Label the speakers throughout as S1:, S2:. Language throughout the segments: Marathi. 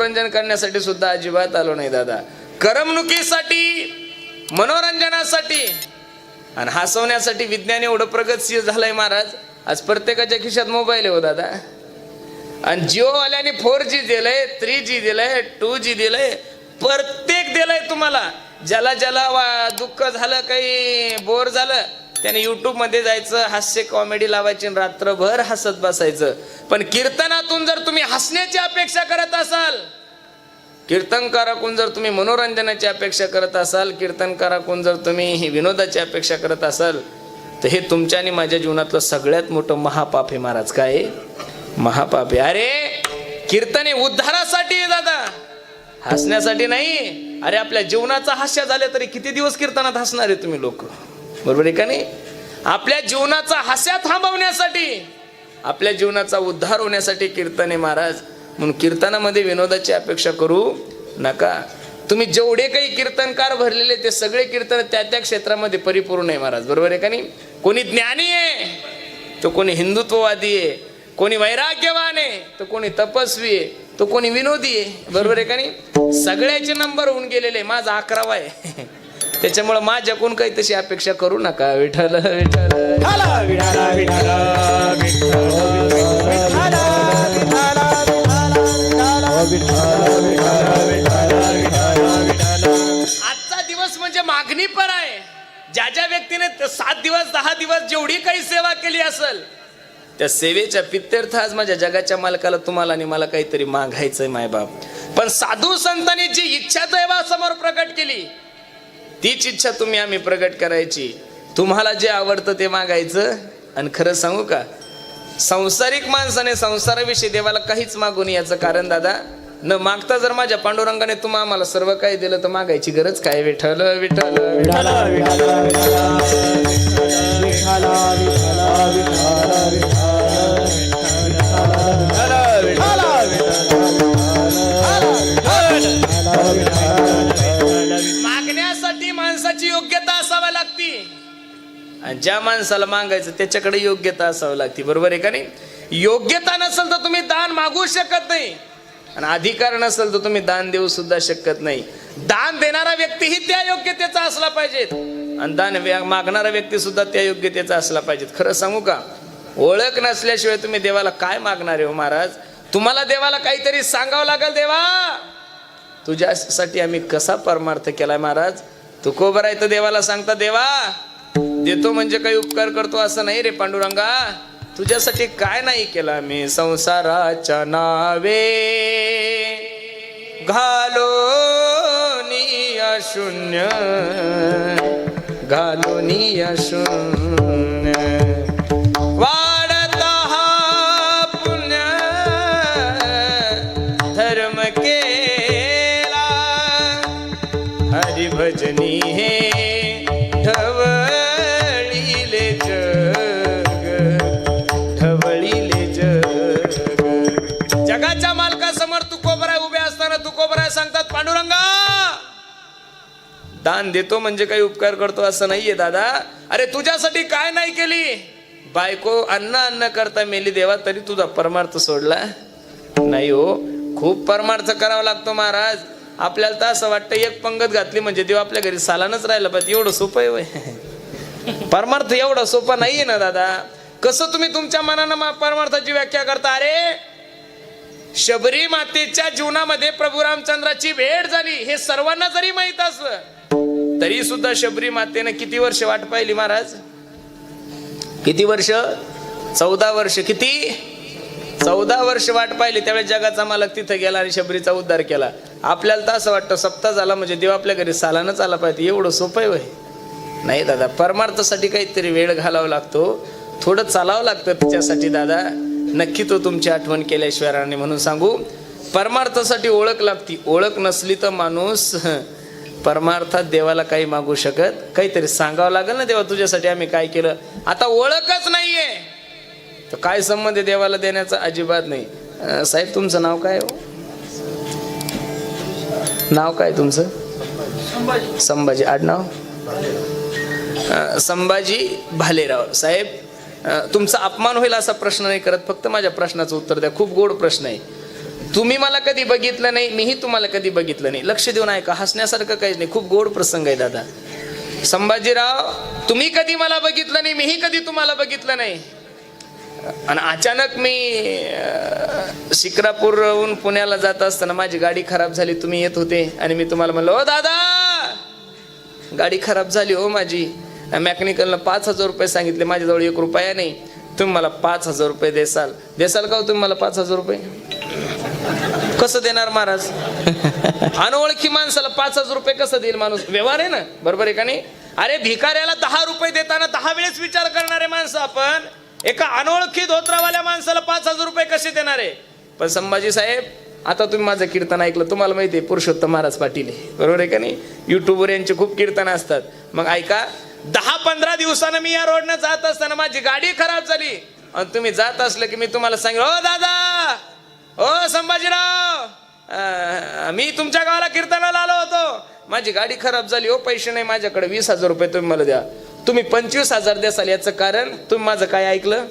S1: मनोरंजन करण्यासाठी सुद्धा अजिबात आलो नाही दादा. करमणुकीसाठी, मनोरंजनासाठी आणि हसवण्यासाठी विज्ञान एवढं प्रगतशील झालंय महाराज. आज प्रत्येकाच्या खिशात मोबाईल आहे हो दादा. आणि जिओवाल्याने 4G दिलंय, 3G दिलंय, 2G दिलंय, प्रत्येक दिलंय तुम्हाला. ज्याला ज्याला दुःख झालं, काही बोर झालं, त्याने YouTube मध्ये जायचं, हास्य कॉमेडी लावायची, रात्रभर हसत बसायचं. पण कीर्तनातून जर तुम्ही हसण्याची अपेक्षा करत असाल, कीर्तनकाराकडून जर तुम्ही मनोरंजनाची अपेक्षा करत असाल, कीर्तनकाराकडून जर तुम्ही विनोदाची अपेक्षा करत असाल, तर हे तुमच्या आणि माझ्या जीवनातलं सगळ्यात मोठं महापाप आहे महाराज. काय महापाप आहे? अरे कीर्तन हे उद्धारासाठी आहे दादा, हसण्यासाठी नाही. अरे आपल्या जीवनाचा हास्य झाले तरी किती दिवस कीर्तनात हसणार आहे तुम्ही लोक, बरोबर आहे का नाही? आपल्या जीवनाचा हास्य थांबवण्यासाठी, आपल्या जीवनाचा उद्धार होण्यासाठी कीर्तन आहे महाराज. म्हणून कीर्तनामध्ये विनोदाची अपेक्षा करू नका. तुम्ही जेवढे काही कीर्तनकार भरलेले ते सगळे कीर्तन त्या त्या क्षेत्रामध्ये परिपूर्ण आहे महाराज, बरोबर आहे का नाही? कोणी ज्ञानी आहे तो कोणी हिंदुत्ववादी आहे, कोणी वैराग्यवान आहे तो कोणी तपस्वी आहे, तो कोणी विनोदी आहे, बरोबर आहे का नाही? सगळ्याचे नंबर होऊन गेलेले. माझा 11वा आहे. त्याच्यामुळे माझ्याकडून काही तशी अपेक्षा करू नका. विठ्ठल विठ्ठल आजचा दिवस म्हणजे मागणी पर आहे. ज्या ज्या व्यक्तीने 7 दिवस 10 दिवस जेवढी काही सेवा केली असेल, त्या सेवेच्या पित्यर्थ आज माझ्या जगाच्या मालकाला, तुम्हाला आणि मला काहीतरी मागायचंय मायबाप. पण साधू संतांनी जी इच्छा देवासमोर प्रकट केली, तीच इच्छा तुम्ही आम्ही प्रकट करायची. तुम्हाला जे आवडतं ते मागायचं. आणि खरं सांगू का, संसारिक माणसाने संसाराविषयी देवाला काहीच मागू नये. याचं कारण दादा, न मागता जर माझ्या पांडुरंगाने तुम्हा आम्हाला सर्व काही दिलं तर मागायची गरज काय? विठ्ठल विठ्ठल मागण्यासाठी माणसाची योग्यता असावी लागती. आणि ज्या माणसाला मागायचं त्याच्याकडे योग्यता असावी लागते, बरोबर आहे का नाही? योग्यता नसेल तर तुम्ही दान मागू शकत नाही, आणि अधिकार नसेल तर तुम्ही दान देऊ सुद्धा शकत नाही. दान देणारा व्यक्तीही त्या योग्यतेचा असला पाहिजे, आणि दान मागणारा व्यक्ती सुद्धा त्या योग्यतेचा असला पाहिजे. खरं सांगू का, ओळख नसल्याशिवाय तुम्ही देवाला काय मागणार आहे हो महाराज? तुम्हाला देवाला काहीतरी सांगावं लागेल. देवा, तुझ्यासाठी आम्ही कसा परमार्थ केलाय महाराज? तू कोबर आहे तर देवाला सांगता, देवा देतो म्हणजे काही उपकार करतो असं नाही रे पांडुरंगा. तुझ्यासाठी काय नाही केलं आम्ही? संसाराच्या नावे घालोनिया शून्य, घालोनिया शून्य, वाढता हा पुण्य धर्म केला, हरिभजनी हे ढवळीले जग, ढवळीले जग. जगाच्या मालकासमोर तुकोबराय उभे असताना तुकोबराय सांगतात, पांडुरंगा दान देतो म्हणजे काही उपकार करतो असं नाहीये दादा. अरे तुझ्यासाठी काय नाही केली? बायको अन्न करता मेली देवा, तरी तुझा परमार्थ सोडला नाही हो. खूप परमार्थ करावा लागतो महाराज. आपल्याला तर असं वाटतं एक पंगत घातली म्हणजे देव आपल्या घरी सालानच राहिला पाहिजे. एवढं सोपं आहे? परमार्थ एवढं सोपं नाहीये ना दादा. कसं तुम्ही तुमच्या मनानं परमार्थाची व्याख्या करता? अरे शबरी मातेच्या जीवनामध्ये प्रभू रामचंद्राची भेट झाली हे सर्वांना जरी माहित असलं तरी सुद्धा शबरी मातेने किती वर्ष वाट पाहिली महाराज? किती वर्ष? 14 वर्ष. किती? 14 वर्ष वाट पाहिली. त्यावेळेस जगाचा मालक तिथे गेला आणि शबरीचा उद्धार केला. आपल्याला तर असं वाटतं सप्ताह झाला म्हणजे देव आपल्या घरी सालानच आला पाहिजे. एवढं सोपं आहे? नाही दादा. परमार्थासाठी काहीतरी वेळ घालावा लागतो, थोडं चालावं लागतं तिच्यासाठी दादा. नक्की तो तुमची आठवण केल्याशिवाय राहणे. म्हणून सांगू, परमार्थासाठी ओळख लागती. ओळख नसली तर माणूस परमार्थात देवाला काही मागू शकत. काहीतरी सांगावं लागेल ना, देवा तुझ्यासाठी आम्ही काय केलं. आता ओळखच नाहीये तर काय संबंध देवाला देण्याचा? अजिबात नाही. साहेब तुमचं नाव काय हो? नाव काय तुमचं? संभाजी. आडनाव? संभाजी भालेराव. साहेब तुमचा अपमान होईल असा प्रश्न नाही करत, फक्त माझ्या प्रश्नाचं उत्तर द्या. खूप गोड प्रश्न आहे. तुम्ही मला कधी बघितलं नाही, मीही तुम्हाला कधी बघितलं नाही. लक्ष देऊन ऐका, हसण्यासारखं काहीच नाही, खूप गोड प्रसंग आहे दादा. संभाजीराव, तुम्ही कधी मला बघितलं नाही, मीही कधी तुम्हाला बघितलं नाही. आणि अचानक मी शिक्रापूरहून पुण्याला जात असताना माझी गाडी खराब झाली, तुम्ही येत होते आणि मी तुम्हाला म्हणलं, ओ दादा गाडी खराब झाली हो माझी. मेकॅनिकलनं 5,000 रुपये सांगितले, माझ्याजवळ 1 रुपया नाही, तुम्ही मला 5,000 रुपये देसाल का हो तुम्ही मला 5,000 रुपये? कसं देणार महाराज? अनोळखी माणसाला 5,000 रुपये कसं देईल माणूस? व्यवहार आहे ना, बरोबर आहे का नाही? अरे भिकाऱ्याला 10 रुपये देताना 10 वेळेस विचार करणारे माणसं आपण एका अनोळखी धोत्रावाल्या माणसाला 5,000 रुपये कसे देणार आहे? पण संभाजी साहेब, आता तुम्ही माझं कीर्तन ऐकलं, तुम्हाला माहिती आहे पुरुषोत्तम महाराज पाटील आहे, बरोबर आहे का नाही? युट्यूबवर यांचे खूप कीर्तन असतात. मग ऐका, 10-15 दिवसानं मी या रोडनं जात असताना माझी गाडी खराब झाली आणि तुम्ही जात असलं की मी तुम्हाला सांगेल, ओ दादा, ओ संभाजीराव, मी तुमच्या गावाला कीर्तनाला आलो होतो, माझी गाडी खराब झाली हो, पैसे नाही माझ्याकडे, 20,000 रुपये तुम्ही मला द्या. तुम्ही 25,000 द्याल. याचं कारण तुम्ही माझं काय ऐकलं?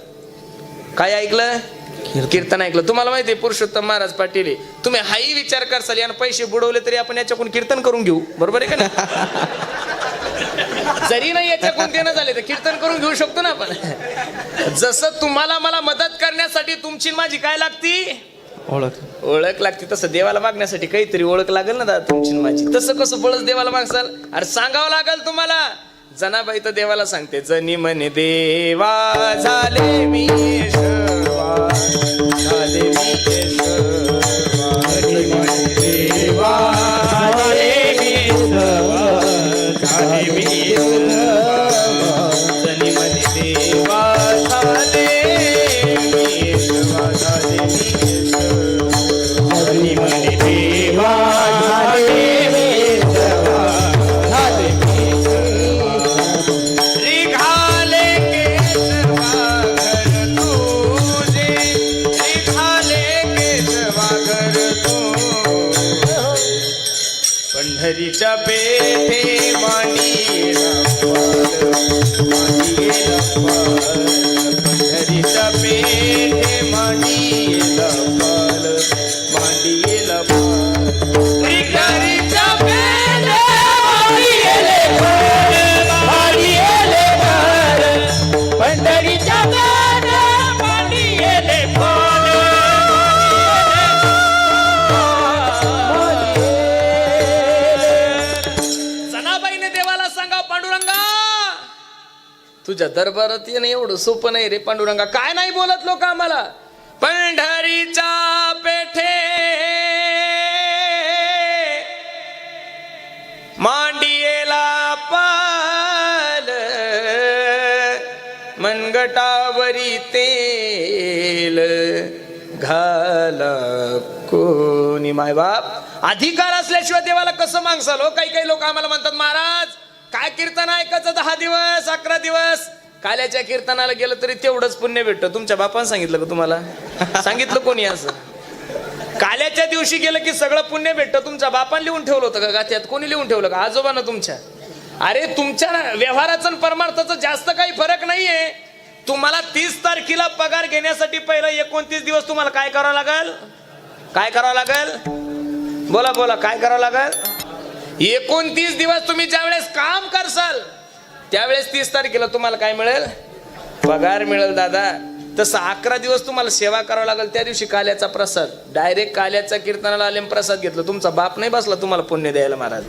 S1: कीर्तन ऐकलं. तुम्हाला माहिती आहे पुरुषोत्तम महाराज पाटील आहे. तुम्ही हाही विचार करसाल यानं पैसे बुडवले तरी आपण याच्याकडून कीर्तन करून घेऊ, बरोबर आहे का नाही? जरी नाही याच्याकडून देणं झाले तर कीर्तन करून घेऊ शकतो ना आपण. जसं तुम्हाला मला मदत करण्यासाठी तुमची माझी काय लागती? ओळख लागते. तसं देवाला मागण्यासाठी काहीतरी ओळख लागेल ना दादा तुमची माझी. तसं कसं बळच देवाला मागसाल? अरे सांगावं लागेल तुम्हाला. जनाबाई तर देवाला सांगते, जनी म्हणे देवा झाले मी येशवा, झाले मी येशवा, जनी म्हणे देवा झाले मी येशवा, झाले मी येशवा, जनी म्हणे देवा झाले मी येशवा, झाले मी येशवा, जनी म्हणे देवा झाले मी येशवा, झाले मी पंढरीच्या पेठे मांडीला पंढरीच्या पेठे मांडीला मांडीला पंढरीच्या पेठे पंढरीच्या तुझ्या दरबारात येणं एवढं सोपं नाही रे पांडुरंगा. काय नाही बोलत लोक आम्हाला. पंढरीच्या पेठे मांडियेला पाल, मनगटावरी तेल घाला कोणी. माय बाप, अधिकार असल्याशिवाय देवाला कसं मागसाल हो? काही लोक आम्हाला म्हणतात, महाराज काय कीर्तन ऐकायचं 10 दिवस 11 दिवस. काल्याच्या कीर्तनाला गेलं तरी तेवढंच पुण्य भेटतं. तुमच्या बापानं सांगितलं का तुम्हाला? सांगितलं कोणी असं? काल्याच्या दिवशी गेलं की सगळं पुण्य भेटतं. तुमच्या बापानं लिहून ठेवलं होतं का गाथ्यात? कोणी लिहून ठेवलं का? आजोबानं तुमच्या. अरे तुमच्या व्यवहाराचं आणि परमार्थाचं जास्त काही फरक नाहीये. तुम्हाला 30 तारखेला पगार घेण्यासाठी पहिला 29 दिवस तुम्हाला काय करावं लागेल? काय करावं लागेल? बोला काय करावं लागेल? 29 दिवस तुम्ही ज्यावेळेस काम करसाल त्यावेळेस 30 तारखेला तुम्हाला काय मिळेल? पगार मिळेल दादा. तसं 11 दिवस तुम्हाला सेवा करावं लागेल. त्या दिवशी काल्याचा प्रसाद, डायरेक्ट काल्याचा कीर्तनाला आले प्रसाद घेतलं. तुमचा बाप नाही बसला तुम्हाला पुण्य द्यायला महाराज.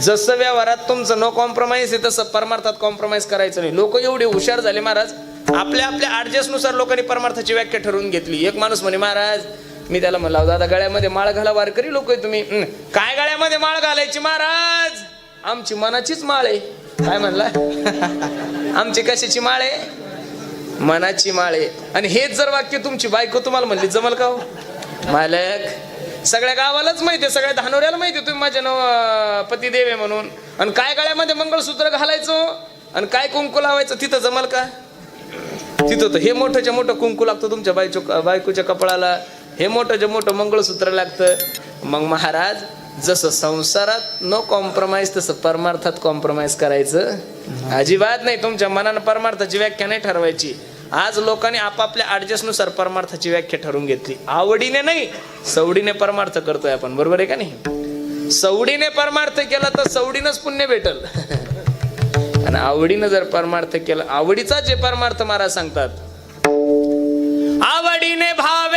S1: जसं व्यवहारात तुमचं नो कॉम्प्रोमाइज आहे तसं परमार्थात कॉम्प्रोमाइज करायचं नाही. लोक एवढे हुशार झाले महाराज, आपल्या ऍडजस्टनुसार लोकांनी परमार्थाची व्याख्या ठरवून घेतली. एक माणूस म्हणे, महाराज मी त्याला म्हणला, दादा गळ्यामध्ये माळ घाला, वारकरी लोक आहे तुम्ही. काय गळ्यामध्ये माळ घालायची महाराज? आमची मनाचीच माळ आहे. काय म्हणला? आमची कशाची माळ आहे? मनाची माळ आहे. आणि हेच जर वाक्य तुमची बायको तुम्हाला म्हणली, जमल का हो? मालक, सगळ्या गावालाच माहिती आहे, सगळ्या धानोऱ्याला माहिती आहे तुम्ही माझ्या पतिदेव आहे म्हणून. आणि काय गळ्यामध्ये मंगळसूत्र घालायचं आणि काय कुंकू लावायचं, तिथं जमल का? तिथं तर हे मोठंच्या मोठं कुंकू लागतं तुमच्या बायकोच्या कपाळाला, हे मोठंच्या मोठं मंगळसूत्र लागतं. मग महाराज, जसं संसारात नो कॉम्प्रोमाइज तसं परमार्थात कॉम्प्रोमाइज करायचं अजिबात नाही. तुमच्या मनानं परमार्थाची व्याख्या नाही ठरवायची. आज लोकांनी आपापल्या ॲडजस्टनुसार परमार्थाची व्याख्या ठरवून घेतली. आवडीने नाही, सवडीने परमार्थ करतोय आपण. बरोबर आहे का नाही? सवडीने परमार्थ केला तर सवडीनंच पुण्य भेटल. आणि आवडीनं जर परमार्थ केला, आवडीचा जे परमार्थ महाराज सांगतात, आवडीने भाव